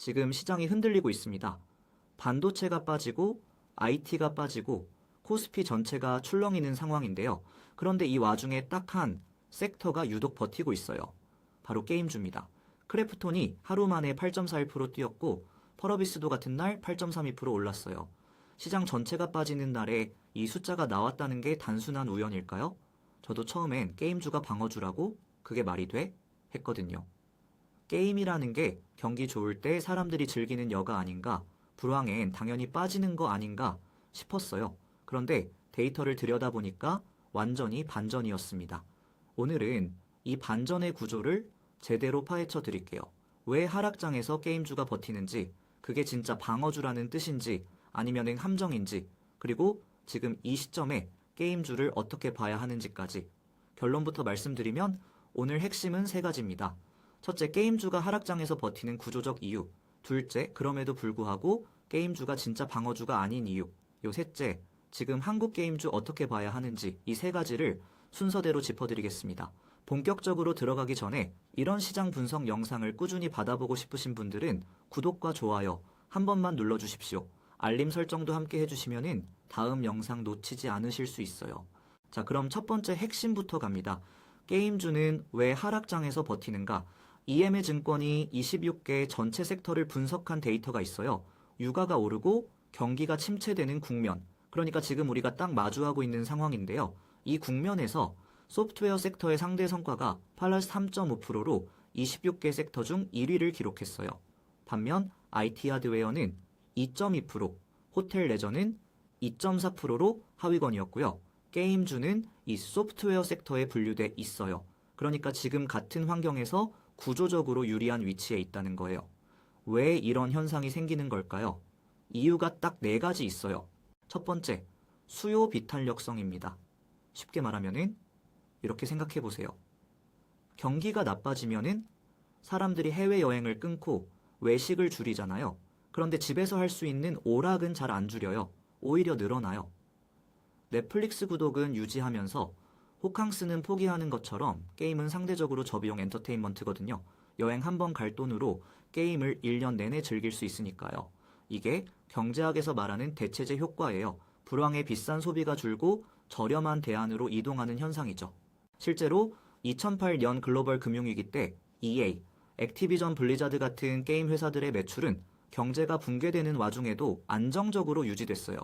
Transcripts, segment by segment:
지금 시장이 흔들리고 있습니다. 반도체가 빠지고 IT가 빠지고 코스피 전체가 출렁이는 상황인데요. 그런데 이 와중에 딱 한 섹터가 유독 버티고 있어요. 바로 게임주입니다. 크래프톤이 하루 만에 8.41% 뛰었고 펄어비스도 같은 날 8.32% 올랐어요. 시장 전체가 빠지는 날에 이 숫자가 나왔다는 게 단순한 우연일까요? 저도 처음엔 게임주가 방어주라고 그게 말이 돼? 했거든요. 게임이라는 게 경기 좋을 때 사람들이 즐기는 여가 아닌가, 불황엔 당연히 빠지는 거 아닌가 싶었어요. 그런데 데이터를 들여다보니까 완전히 반전이었습니다. 오늘은 이 반전의 구조를 제대로 파헤쳐 드릴게요. 왜 하락장에서 게임주가 버티는지, 그게 진짜 방어주라는 뜻인지 아니면은 함정인지, 그리고 지금 이 시점에 게임주를 어떻게 봐야 하는지까지 결론부터 말씀드리면 오늘 핵심은 세 가지입니다. 첫째, 게임주가 하락장에서 버티는 구조적 이유. 둘째, 그럼에도 불구하고 게임주가 진짜 방어주가 아닌 이유. 요 셋째, 지금 한국 게임주 어떻게 봐야 하는지 이 세 가지를 순서대로 짚어드리겠습니다. 본격적으로 들어가기 전에 이런 시장 분석 영상을 꾸준히 받아보고 싶으신 분들은 구독과 좋아요 한 번만 눌러주십시오. 알림 설정도 함께 해주시면 다음 영상 놓치지 않으실 수 있어요. 자, 그럼 첫 번째 핵심부터 갑니다. 게임주는 왜 하락장에서 버티는가? EM의 증권이 26개 전체 섹터를 분석한 데이터가 있어요. 유가가 오르고 경기가 침체되는 국면. 그러니까 지금 우리가 딱 마주하고 있는 상황인데요. 이 국면에서 소프트웨어 섹터의 상대 성과가 플러스 3.5%로 26개 섹터 중 1위를 기록했어요. 반면 IT 하드웨어는 2.2%, 호텔 레저는 2.4%로 하위권이었고요. 게임주는 이 소프트웨어 섹터에 분류돼 있어요. 그러니까 지금 같은 환경에서 구조적으로 유리한 위치에 있다는 거예요. 왜 이런 현상이 생기는 걸까요? 이유가 딱 네 가지 있어요. 첫 번째, 수요 비탄력성입니다. 쉽게 말하면은 이렇게 생각해 보세요. 경기가 나빠지면은 사람들이 해외여행을 끊고 외식을 줄이잖아요. 그런데 집에서 할 수 있는 오락은 잘 안 줄여요. 오히려 늘어나요. 넷플릭스 구독은 유지하면서 호캉스는 포기하는 것처럼 게임은 상대적으로 저비용 엔터테인먼트거든요. 여행 한 번 갈 돈으로 게임을 1년 내내 즐길 수 있으니까요. 이게 경제학에서 말하는 대체제 효과예요. 불황에 비싼 소비가 줄고 저렴한 대안으로 이동하는 현상이죠. 실제로 2008년 글로벌 금융위기 때 EA, 액티비전 블리자드 같은 게임 회사들의 매출은 경제가 붕괴되는 와중에도 안정적으로 유지됐어요.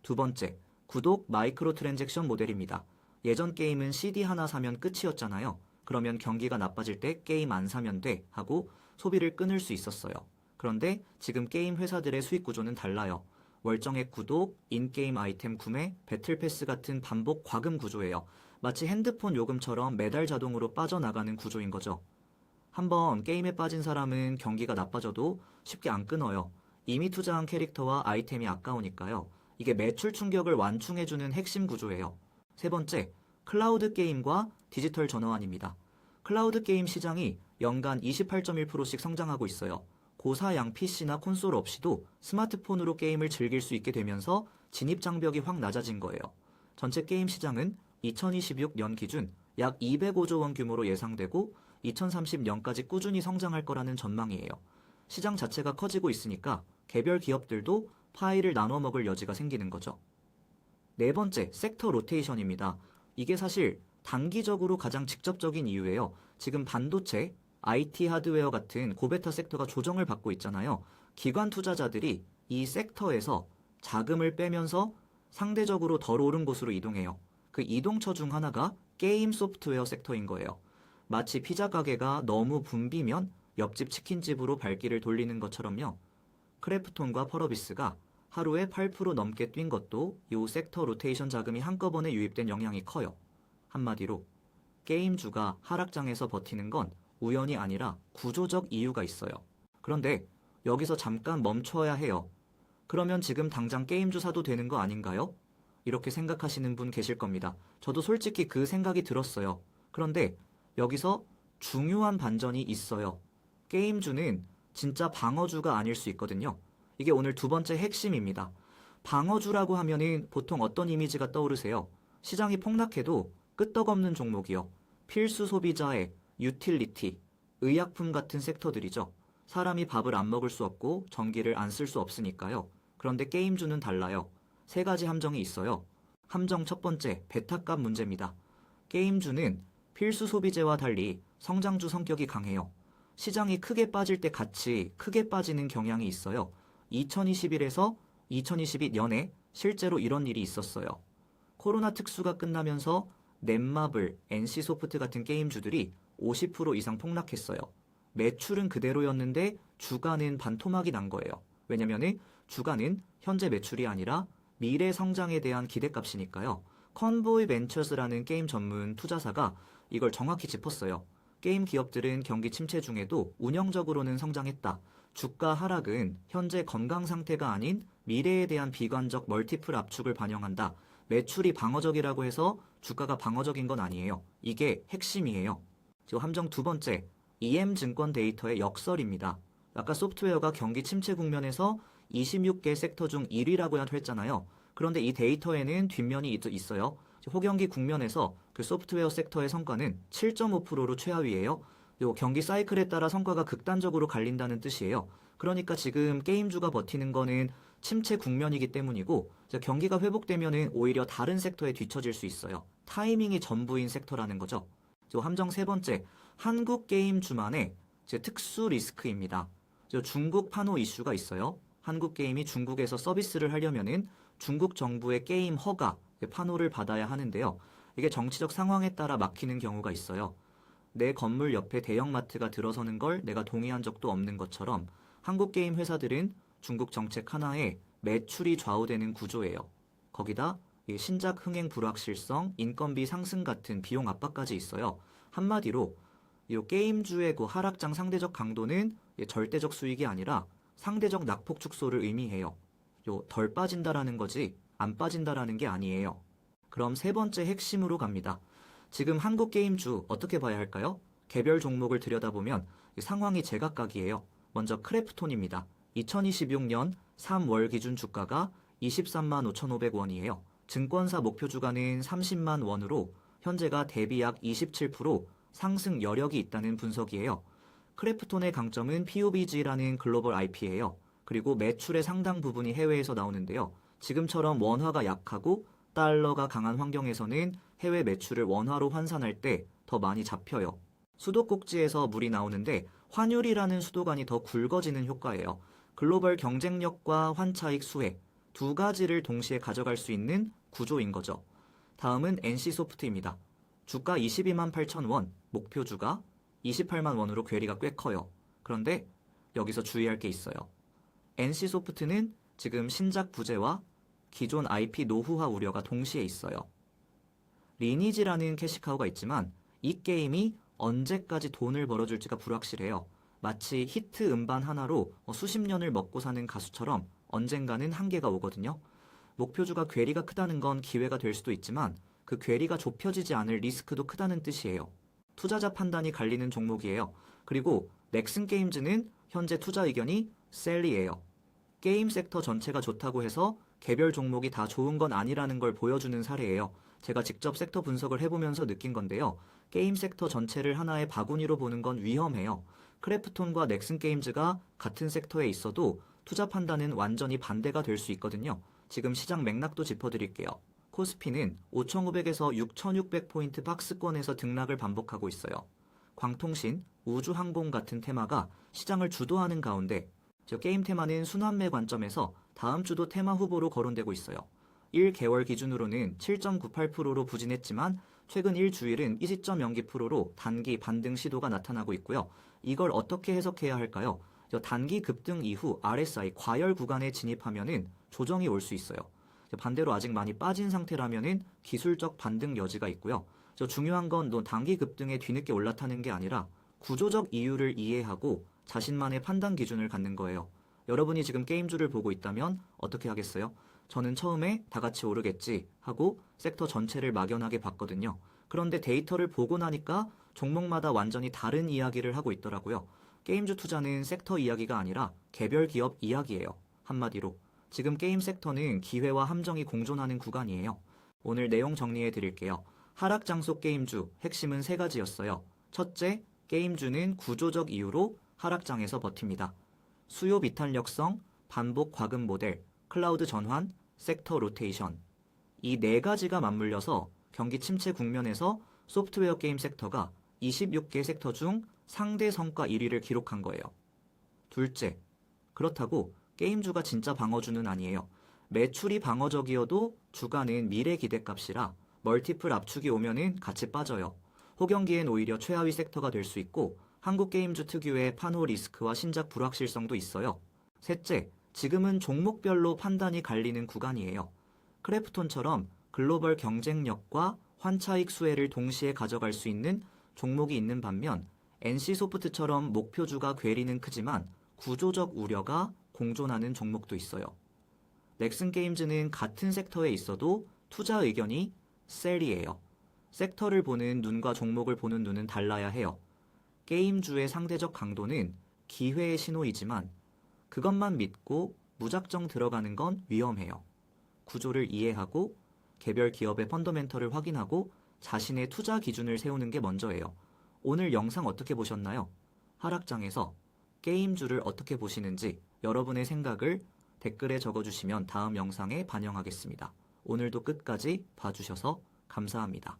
두 번째, 구독 마이크로 트랜잭션 모델입니다. 예전 게임은 CD 하나 사면 끝이었잖아요. 그러면 경기가 나빠질 때 게임 안 사면 돼 하고 소비를 끊을 수 있었어요. 그런데 지금 게임 회사들의 수익 구조는 달라요. 월정액 구독, 인게임 아이템 구매, 배틀패스 같은 반복 과금 구조예요. 마치 핸드폰 요금처럼 매달 자동으로 빠져나가는 구조인 거죠. 한번 게임에 빠진 사람은 경기가 나빠져도 쉽게 안 끊어요. 이미 투자한 캐릭터와 아이템이 아까우니까요. 이게 매출 충격을 완충해주는 핵심 구조예요. 세 번째, 클라우드 게임과 디지털 전환입니다. 클라우드 게임 시장이 연간 28.1%씩 성장하고 있어요. 고사양 PC나 콘솔 없이도 스마트폰으로 게임을 즐길 수 있게 되면서 진입 장벽이 확 낮아진 거예요. 전체 게임 시장은 2026년 기준 약 205조 원 규모로 예상되고 2030년까지 꾸준히 성장할 거라는 전망이에요. 시장 자체가 커지고 있으니까 개별 기업들도 파이를 나눠 먹을 여지가 생기는 거죠. 네 번째, 섹터 로테이션입니다. 이게 사실 단기적으로 가장 직접적인 이유예요. 지금 반도체, IT 하드웨어 같은 고베타 섹터가 조정을 받고 있잖아요. 기관 투자자들이 이 섹터에서 자금을 빼면서 상대적으로 덜 오른 곳으로 이동해요. 그 이동처 중 하나가 게임 소프트웨어 섹터인 거예요. 마치 피자 가게가 너무 붐비면 옆집 치킨집으로 발길을 돌리는 것처럼요. 크래프톤과 펄어비스가 하루에 8% 넘게 뛴 것도 이 섹터 로테이션 자금이 한꺼번에 유입된 영향이 커요. 한마디로 게임주가 하락장에서 버티는 건 우연이 아니라 구조적 이유가 있어요. 그런데 여기서 잠깐 멈춰야 해요. 그러면 지금 당장 게임주 사도 되는 거 아닌가요? 이렇게 생각하시는 분 계실 겁니다. 저도 솔직히 그 생각이 들었어요. 그런데 여기서 중요한 반전이 있어요. 게임주는 진짜 방어주가 아닐 수 있거든요. 이게 오늘 두 번째 핵심입니다. 방어주라고 하면은 보통 어떤 이미지가 떠오르세요? 시장이 폭락해도 끄떡없는 종목이요. 필수 소비자의 유틸리티, 의약품 같은 섹터들이죠. 사람이 밥을 안 먹을 수 없고 전기를 안 쓸 수 없으니까요. 그런데 게임주는 달라요. 세 가지 함정이 있어요. 함정 첫 번째, 베타값 문제입니다. 게임주는 필수 소비재와 달리 성장주 성격이 강해요. 시장이 크게 빠질 때 같이 크게 빠지는 경향이 있어요. 2021에서 2022년에 실제로 이런 일이 있었어요. 코로나 특수가 끝나면서 넷마블, NC소프트 같은 게임주들이 50% 이상 폭락했어요. 매출은 그대로였는데 주가는 반토막이 난 거예요. 왜냐면은 주가는 현재 매출이 아니라 미래 성장에 대한 기대값이니까요. 컨보이 벤처스라는 게임 전문 투자사가 이걸 정확히 짚었어요. 게임 기업들은 경기 침체 중에도 운영적으로는 성장했다. 주가 하락은 현재 건강 상태가 아닌 미래에 대한 비관적 멀티플 압축을 반영한다. 매출이 방어적이라고 해서 주가가 방어적인 건 아니에요. 이게 핵심이에요. 지금 함정 두 번째, EM증권 데이터의 역설입니다. 아까 소프트웨어가 경기 침체 국면에서 26개 섹터 중 1위라고 했잖아요. 그런데 이 데이터에는 뒷면이 있어요. 호경기 국면에서 그 소프트웨어 섹터의 성과는 7.5%로 최하위예요. 요 경기 사이클에 따라 성과가 극단적으로 갈린다는 뜻이에요. 그러니까 지금 게임주가 버티는 거는 침체 국면이기 때문이고 경기가 회복되면은 오히려 다른 섹터에 뒤처질 수 있어요. 타이밍이 전부인 섹터라는 거죠. 함정 세 번째, 한국 게임주만의 특수 리스크입니다. 중국 판호 이슈가 있어요. 한국 게임이 중국에서 서비스를 하려면은 중국 정부의 게임 허가, 판호를 받아야 하는데요. 이게 정치적 상황에 따라 막히는 경우가 있어요. 내 건물 옆에 대형마트가 들어서는 걸 내가 동의한 적도 없는 것처럼 한국 게임 회사들은 중국 정책 하나에 매출이 좌우되는 구조예요. 거기다 신작 흥행 불확실성, 인건비 상승 같은 비용 압박까지 있어요. 한마디로 이 게임주의 그 하락장 상대적 강도는 절대적 수익이 아니라 상대적 낙폭 축소를 의미해요. 덜 빠진다라는 거지 안 빠진다라는 게 아니에요. 그럼 세 번째 핵심으로 갑니다. 지금 한국 게임주 어떻게 봐야 할까요? 개별 종목을 들여다보면 상황이 제각각이에요. 먼저 크래프톤입니다. 2026년 3월 기준 주가가 23만 5,500원이에요. 증권사 목표 주가는 30만 원으로 현재가 대비 약 27% 상승 여력이 있다는 분석이에요. 크래프톤의 강점은 PUBG라는 글로벌 IP예요. 그리고 매출의 상당 부분이 해외에서 나오는데요. 지금처럼 원화가 약하고 달러가 강한 환경에서는 해외 매출을 원화로 환산할 때 더 많이 잡혀요. 수도꼭지에서 물이 나오는데 환율이라는 수도관이 더 굵어지는 효과예요. 글로벌 경쟁력과 환차익 수혜 두 가지를 동시에 가져갈 수 있는 구조인 거죠. 다음은 NC소프트입니다. 주가 22만 8천 원, 목표 주가 28만 원으로 괴리가 꽤 커요. 그런데 여기서 주의할 게 있어요. NC소프트는 지금 신작 부재와 기존 IP 노후화 우려가 동시에 있어요. 리니지라는 캐시카우가 있지만 이 게임이 언제까지 돈을 벌어줄지가 불확실해요. 마치 히트 음반 하나로 수십 년을 먹고 사는 가수처럼 언젠가는 한계가 오거든요. 목표주가 괴리가 크다는 건 기회가 될 수도 있지만 그 괴리가 좁혀지지 않을 리스크도 크다는 뜻이에요. 투자자 판단이 갈리는 종목이에요. 그리고 넥슨 게임즈는 현재 투자 의견이 셀리예요. 게임 섹터 전체가 좋다고 해서 개별 종목이 다 좋은 건 아니라는 걸 보여주는 사례예요. 제가 직접 섹터 분석을 해보면서 느낀 건데요. 게임 섹터 전체를 하나의 바구니로 보는 건 위험해요. 크래프톤과 넥슨 게임즈가 같은 섹터에 있어도 투자 판단은 완전히 반대가 될 수 있거든요. 지금 시장 맥락도 짚어드릴게요. 코스피는 5,500에서 6,600포인트 박스권에서 등락을 반복하고 있어요. 광통신, 우주항공 같은 테마가 시장을 주도하는 가운데 게임 테마는 순환매 관점에서 다음 주도 테마 후보로 거론되고 있어요. 1개월 기준으로는 7.98%로 부진했지만 최근 1주일은 20.02%로 단기 반등 시도가 나타나고 있고요. 이걸 어떻게 해석해야 할까요? 단기 급등 이후 RSI 과열 구간에 진입하면은 조정이 올 수 있어요. 반대로 아직 많이 빠진 상태라면은 기술적 반등 여지가 있고요. 중요한 건 단기 급등에 뒤늦게 올라타는 게 아니라 구조적 이유를 이해하고 자신만의 판단 기준을 갖는 거예요. 여러분이 지금 게임주를 보고 있다면 어떻게 하겠어요? 저는 처음에 다 같이 오르겠지 하고 섹터 전체를 막연하게 봤거든요. 그런데 데이터를 보고 나니까 종목마다 완전히 다른 이야기를 하고 있더라고요. 게임주 투자는 섹터 이야기가 아니라 개별 기업 이야기예요. 한마디로 지금 게임 섹터는 기회와 함정이 공존하는 구간이에요. 오늘 내용 정리해 드릴게요. 하락 장소 게임주 핵심은 세 가지였어요. 첫째, 게임주는 구조적 이유로 하락장에서 버팁니다. 수요 비탄력성, 반복 과금 모델, 클라우드 전환, 섹터 로테이션. 이 네 가지가 맞물려서 경기 침체 국면에서 소프트웨어 게임 섹터가 26개 섹터 중 상대 성과 1위를 기록한 거예요. 둘째, 그렇다고 게임주가 진짜 방어주는 아니에요. 매출이 방어적이어도 주가는 미래 기대값이라 멀티플 압축이 오면은 같이 빠져요. 호경기엔 오히려 최하위 섹터가 될 수 있고 한국 게임주 특유의 판호 리스크와 신작 불확실성도 있어요. 셋째, 지금은 종목별로 판단이 갈리는 구간이에요. 크래프톤처럼 글로벌 경쟁력과 환차익 수혜를 동시에 가져갈 수 있는 종목이 있는 반면 NC소프트처럼 목표주가 괴리는 크지만 구조적 우려가 공존하는 종목도 있어요. 넥슨게임즈는 같은 섹터에 있어도 투자 의견이 셀이에요. 섹터를 보는 눈과 종목을 보는 눈은 달라야 해요. 게임주의 상대적 강도는 기회의 신호이지만 그것만 믿고 무작정 들어가는 건 위험해요. 구조를 이해하고 개별 기업의 펀더멘털을 확인하고 자신의 투자 기준을 세우는 게 먼저예요. 오늘 영상 어떻게 보셨나요? 하락장에서 게임주를 어떻게 보시는지 여러분의 생각을 댓글에 적어주시면 다음 영상에 반영하겠습니다. 오늘도 끝까지 봐주셔서 감사합니다.